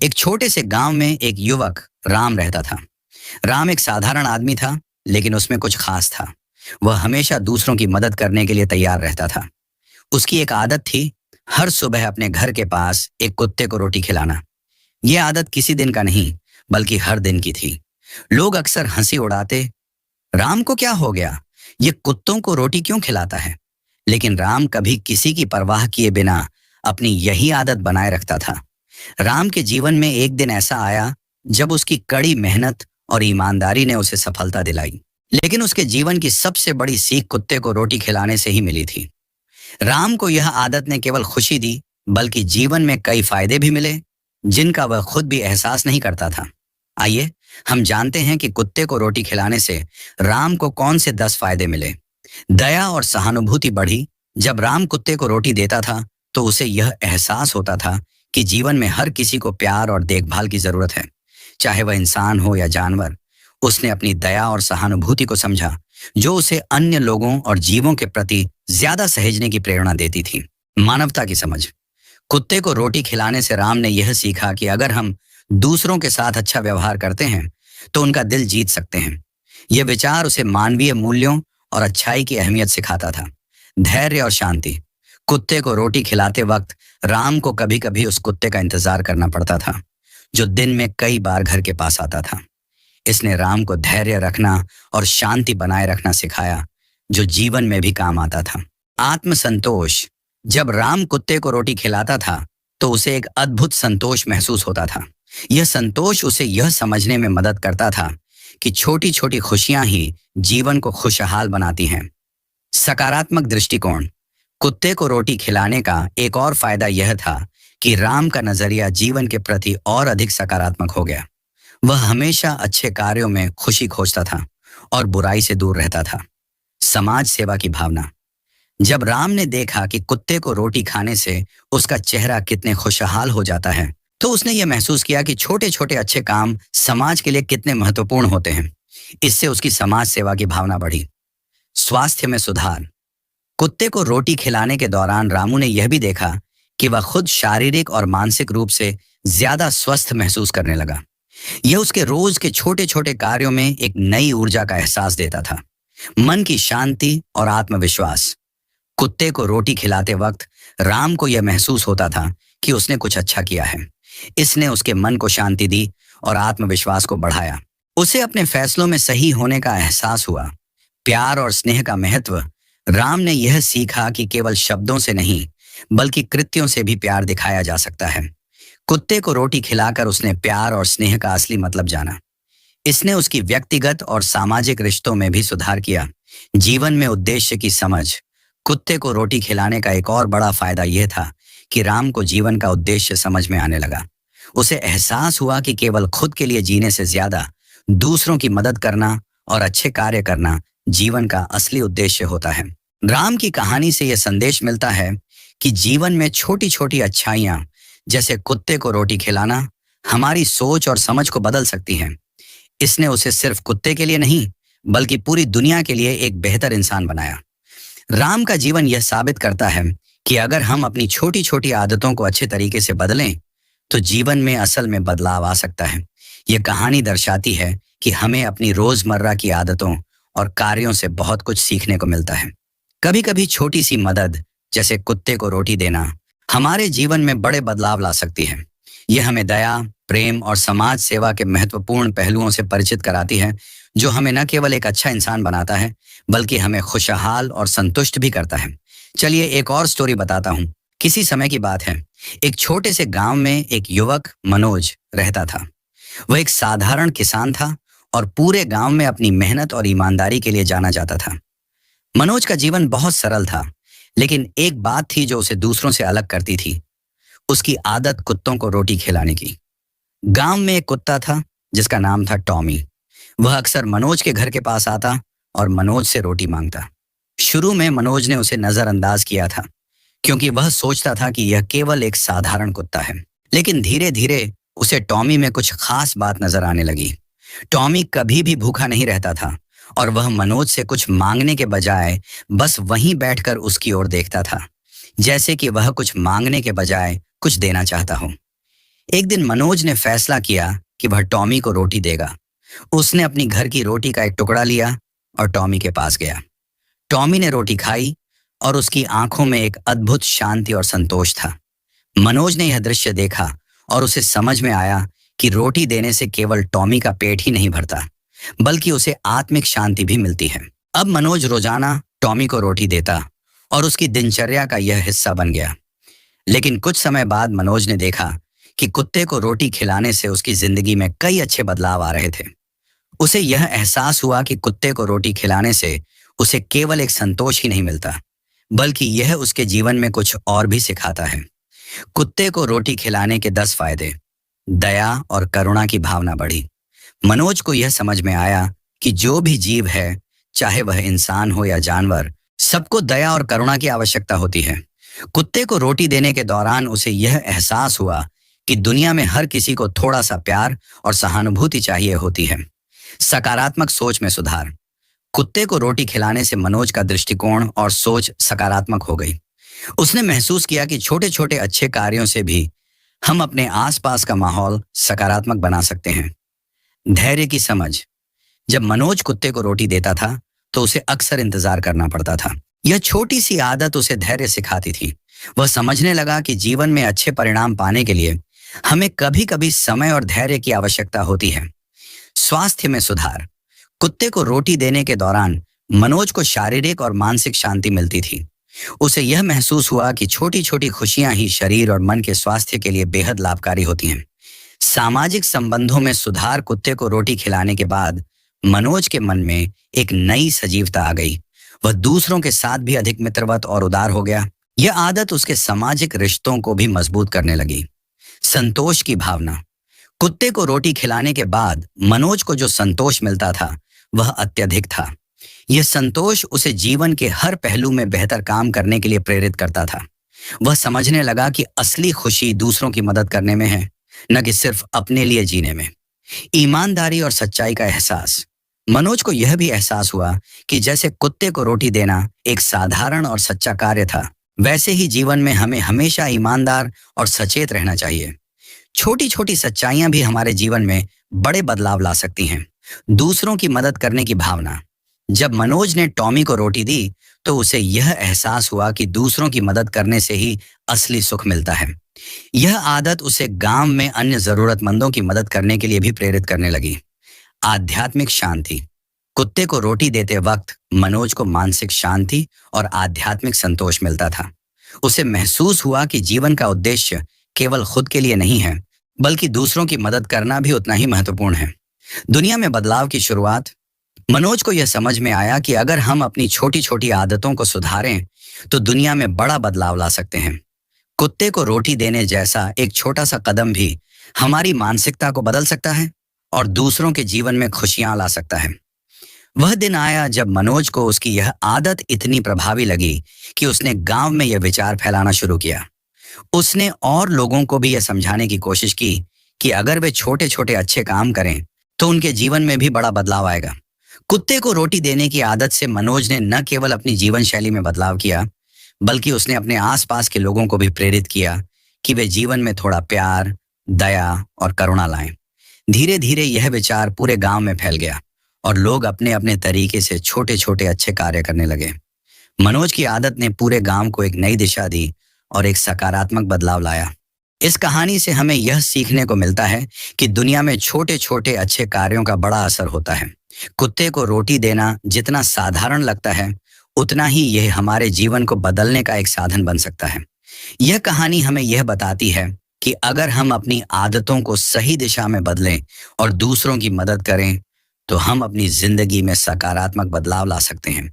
एक छोटे से गांव में एक युवक राम रहता था। राम एक साधारण आदमी था, लेकिन उसमें कुछ खास था। वह हमेशा दूसरों की मदद करने के लिए तैयार रहता था। उसकी एक आदत थी, हर सुबह अपने घर के पास एक कुत्ते को रोटी खिलाना। यह आदत किसी दिन का नहीं, बल्कि हर दिन की थी। लोग अक्सर हंसी उड़ाते, राम को क्या हो गया, ये कुत्तों को रोटी क्यों खिलाता है। लेकिन राम कभी किसी की परवाह किए बिना अपनी यही आदत बनाए रखता था। राम के जीवन में एक दिन ऐसा आया जब उसकी कड़ी मेहनत और ईमानदारी ने उसे सफलता दिलाई। लेकिन उसके जीवन की सबसे बड़ी सीख कुत्ते को रोटी खिलाने से ही मिली थी। राम को यह आदत ने केवल खुशी दी, बल्कि जीवन में कई फायदे भी मिले, जिनका वह खुद भी एहसास नहीं करता था। आइए हम जानते हैं कि कुत्ते को रोटी खिलाने से राम को कौन से 10 फायदे मिले। दया और सहानुभूति बढ़ी। जब राम कुत्ते को रोटी देता था तो उसे यह एहसास होता था कि जीवन में हर किसी को प्यार और देखभाल की जरूरत है, चाहे वह इंसान हो या जानवर। उसने अपनी दया और सहानुभूति को समझा, जो उसे अन्य लोगों और जीवों के प्रति ज्यादा सहेजने की प्रेरणा देती थी। मानवता की समझ। कुत्ते को रोटी खिलाने से राम ने यह सीखा कि अगर हम दूसरों के साथ अच्छा व्यवहार करते हैं तो उनका दिल जीत सकते हैं। यह विचार उसे मानवीय मूल्यों और अच्छाई की अहमियत सिखाता था। धैर्य और शांति। कुत्ते को रोटी खिलाते वक्त राम को कभी कभी उस कुत्ते का इंतजार करना पड़ता था, जो दिन में कई बार घर के पास आता था। इसने राम को धैर्य रखना और शांति बनाए रखना सिखाया, जो जीवन में भी काम आता था। आत्मसंतोष। जब राम कुत्ते को रोटी खिलाता था तो उसे एक अद्भुत संतोष महसूस होता था। यह संतोष उसे यह समझने में मदद करता था कि छोटी छोटी खुशियां ही जीवन को खुशहाल बनाती हैं। सकारात्मक दृष्टिकोण। कुत्ते को रोटी खिलाने का एक और फायदा यह था कि राम का नजरिया जीवन के प्रति और अधिक सकारात्मक हो गया। वह हमेशा अच्छे कार्यों में खुशी खोजता था और बुराई से दूर रहता था। समाज सेवा की भावना। जब राम ने देखा कि कुत्ते को रोटी खाने से उसका चेहरा कितने खुशहाल हो जाता है, तो उसने यह महसूस किया कि छोटे छोटे अच्छे काम समाज के लिए कितने महत्वपूर्ण होते हैं। इससे उसकी समाज सेवा की भावना बढ़ी। स्वास्थ्य में सुधार। कुत्ते को रोटी खिलाने के दौरान रामू ने यह भी देखा कि वह खुद शारीरिक और मानसिक रूप से ज्यादा स्वस्थ महसूस करने लगा। यह उसके रोज के छोटे छोटे कार्यों में एक नई ऊर्जा का एहसास देता था। मन की शांति और आत्मविश्वास। कुत्ते को रोटी खिलाते वक्त राम को यह महसूस होता था कि उसने कुछ अच्छा किया है। इसने उसके मन को शांति दी और आत्मविश्वास को बढ़ाया। उसे अपने फैसलों में सही होने का एहसास हुआ। प्यार और स्नेह का महत्व। राम ने यह सीखा कि केवल शब्दों से नहीं, बल्कि कृत्यों से भी प्यार दिखाया जा सकता है। कुत्ते को रोटी खिलाकर उसने प्यार और स्नेह का असली मतलब जाना। इसने उसकी व्यक्तिगत और सामाजिक रिश्तों में भी सुधार किया। जीवन में उद्देश्य की समझ। कुत्ते को रोटी खिलाने का एक और बड़ा फायदा यह था कि राम को जीवन का उद्देश्य समझ में आने लगा। उसे एहसास हुआ कि केवल खुद के लिए जीने से ज्यादा दूसरों की मदद करना और अच्छे कार्य करना जीवन का असली उद्देश्य होता है। राम की कहानी से यह संदेश मिलता है कि जीवन में छोटी छोटी अच्छाइयां, जैसे कुत्ते को रोटी खिलाना, हमारी सोच और समझ को बदल सकती हैं। इसने उसे सिर्फ कुत्ते के लिए नहीं, बल्कि पूरी दुनिया के लिए एक बेहतर इंसान बनाया। राम का जीवन यह साबित करता है कि अगर हम अपनी छोटी छोटी आदतों को अच्छे तरीके से बदलें, तो जीवन में असल में बदलाव आ सकता है। यह कहानी दर्शाती है कि हमें अपनी रोजमर्रा की आदतों और कार्यों से बहुत कुछ सीखने को मिलता है। कभी कभी छोटी सी मदद, जैसे कुत्ते को रोटी देना, हमारे जीवन में बड़े बदलाव ला सकती है। यह हमें दया, प्रेम और समाज सेवा के महत्वपूर्ण पहलुओं से परिचित कराती है, जो हमें न केवल एक अच्छा इंसान बनाता है, बल्कि हमें खुशहाल और संतुष्ट भी करता है। चलिए एक और स्टोरी बताता हूँ। किसी समय की बात है, एक छोटे से गांव में एक युवक मनोज रहता था। वह एक साधारण किसान था और पूरे गांव में अपनी मेहनत और ईमानदारी के लिए जाना जाता था। मनोज का जीवन बहुत सरल था, लेकिन एक बात थी जो उसे दूसरों से अलग करती थी। उसकी आदत कुत्तों को रोटी खिलाने की। गांव में एक कुत्ता था जिसका नाम था टॉमी। वह अक्सर मनोज के घर के पास आता और मनोज से रोटी मांगता। शुरू में मनोज ने उसे नजरअंदाज किया था, क्योंकि वह सोचता था कि यह केवल एक साधारण कुत्ता है। लेकिन धीरे धीरे उसे टॉमी में कुछ खास बात नजर आने लगी। टॉमी कभी भी भूखा नहीं रहता था और वह मनोज से कुछ मांगने के बजाय बस वहीं बैठकर उसकी ओर देखता था, जैसे कि वह कुछ मांगने के बजाय कुछ देना चाहता हो। एक दिन मनोज ने फैसला किया कि वह टॉमी को रोटी देगा। उसने अपनी घर की रोटी का एक टुकड़ा लिया और टॉमी के पास गया। टॉमी ने रोटी खाई और उसकी आंखों में एक अद्भुत शांति और संतोष था। मनोज ने यह दृश्य देखा और उसे समझ में आया कि रोटी देने से केवल टॉमी का पेट ही नहीं भरता, बल्कि उसे आत्मिक शांति भी मिलती है। अब मनोज रोजाना टॉमी को रोटी देता और उसकी दिनचर्या का यह हिस्सा बन गया। लेकिन कुछ समय बाद मनोज ने देखा कि कुत्ते को रोटी खिलाने से उसकी जिंदगी में कई अच्छे बदलाव आ रहे थे। उसे यह एहसास हुआ कि कुत्ते को रोटी खिलाने से उसे केवल एक संतोष ही नहीं मिलता, बल्कि यह उसके जीवन में कुछ और भी सिखाता है। कुत्ते को रोटी खिलाने के 10 फायदे। दया और करुणा की भावना बढ़ी। मनोज को यह समझ में आया कि जो भी जीव है, चाहे वह इंसान हो या जानवर, सबको दया और करुणा की आवश्यकता होती है। कुत्ते को रोटी देने के दौरान उसे यह एहसास हुआ कि दुनिया में हर किसी को थोड़ा सा प्यार और सहानुभूति चाहिए होती है। सकारात्मक सोच में सुधार। कुत्ते को रोटी खिलाने से मनोज का दृष्टिकोण और सोच सकारात्मक हो गई। उसने महसूस किया कि छोटे छोटे अच्छे कार्यों से भी हम अपने आसपास का माहौल सकारात्मक बना सकते हैं। धैर्य की समझ। जब मनोज कुत्ते को रोटी देता था तो उसे अक्सर इंतजार करना पड़ता था। यह छोटी सी आदत उसे धैर्य सिखाती थी। वह समझने लगा कि जीवन में अच्छे परिणाम पाने के लिए हमें कभी कभी समय और धैर्य की आवश्यकता होती है। स्वास्थ्य में सुधार। कुत्ते को रोटी देने के दौरान मनोज को शारीरिक और मानसिक शांति मिलती थी। उसे यह महसूस हुआ कि छोटी छोटी खुशियां ही शरीर और मन के स्वास्थ्य के लिए बेहद लाभकारी होती हैं। सामाजिक संबंधों में सुधार। कुत्ते को रोटी खिलाने के बाद मनोज के मन में एक नई सजीवता आ गई। वह दूसरों के साथ भी अधिक मित्रवत और उदार हो गया। यह आदत उसके सामाजिक रिश्तों को भी मजबूत करने लगी। संतोष की भावना। कुत्ते को रोटी खिलाने के बाद मनोज को जो संतोष मिलता था वह अत्यधिक था। यह संतोष उसे जीवन के हर पहलू में बेहतर काम करने के लिए प्रेरित करता था। वह समझने लगा कि असली खुशी दूसरों की मदद करने में है, न कि सिर्फ अपने लिए जीने में। ईमानदारी और सच्चाई का एहसास। मनोज को यह भी एहसास हुआ कि जैसे कुत्ते को रोटी देना एक साधारण और सच्चा कार्य था, वैसे ही जीवन में हमें हमेशा ईमानदार और सचेत रहना चाहिए। छोटी छोटी सच्चाइयां भी हमारे जीवन में बड़े बदलाव ला सकती हैं। दूसरों की मदद करने की भावना। जब मनोज ने टॉमी को रोटी दी तो उसे यह एहसास हुआ कि दूसरों की मदद करने से ही असली सुख मिलता है। यह आदत उसे गांव में अन्य जरूरतमंदों की मदद करने के लिए भी प्रेरित करने लगी। आध्यात्मिक शांति। कुत्ते को रोटी देते वक्त मनोज को मानसिक शांति और आध्यात्मिक संतोष मिलता था। उसे महसूस हुआ कि जीवन का उद्देश्य केवल खुद के लिए नहीं है, बल्कि दूसरों की मदद करना भी उतना ही महत्वपूर्ण है। दुनिया में बदलाव की शुरुआत। मनोज को यह समझ में आया कि अगर हम अपनी छोटी छोटी आदतों को सुधारें तो दुनिया में बड़ा बदलाव ला सकते हैं। कुत्ते को रोटी देने जैसा एक छोटा सा कदम भी हमारी मानसिकता को बदल सकता है और दूसरों के जीवन में खुशियां ला सकता है। वह दिन आया जब मनोज को उसकी यह आदत इतनी प्रभावी लगी कि उसने गांव में यह विचार फैलाना शुरू किया। उसने और लोगों को भी यह समझाने की कोशिश की कि अगर वे छोटे छोटे अच्छे काम करें तो उनके जीवन में भी बड़ा बदलाव आएगा। कुत्ते को रोटी देने की आदत से मनोज ने न केवल अपनी जीवन शैली में बदलाव किया, बल्कि उसने अपने आसपास के लोगों को भी प्रेरित किया कि वे जीवन में थोड़ा प्यार, दया और करुणा लाएं। धीरे धीरे यह विचार पूरे गांव में फैल गया और लोग अपने अपने तरीके से छोटे छोटे अच्छे कार्य करने लगे। मनोज की आदत ने पूरे गांव को एक नई दिशा दी और एक सकारात्मक बदलाव लाया। इस कहानी से हमें यह सीखने को मिलता है कि दुनिया में छोटे छोटे अच्छे कार्यों का बड़ा असर होता है। कुत्ते को रोटी देना जितना साधारण लगता है, उतना ही यह हमारे जीवन को बदलने का एक साधन बन सकता है। यह कहानी हमें यह बताती है कि अगर हम अपनी आदतों को सही दिशा में बदलें और दूसरों की मदद करें, तो हम अपनी जिंदगी में सकारात्मक बदलाव ला सकते हैं।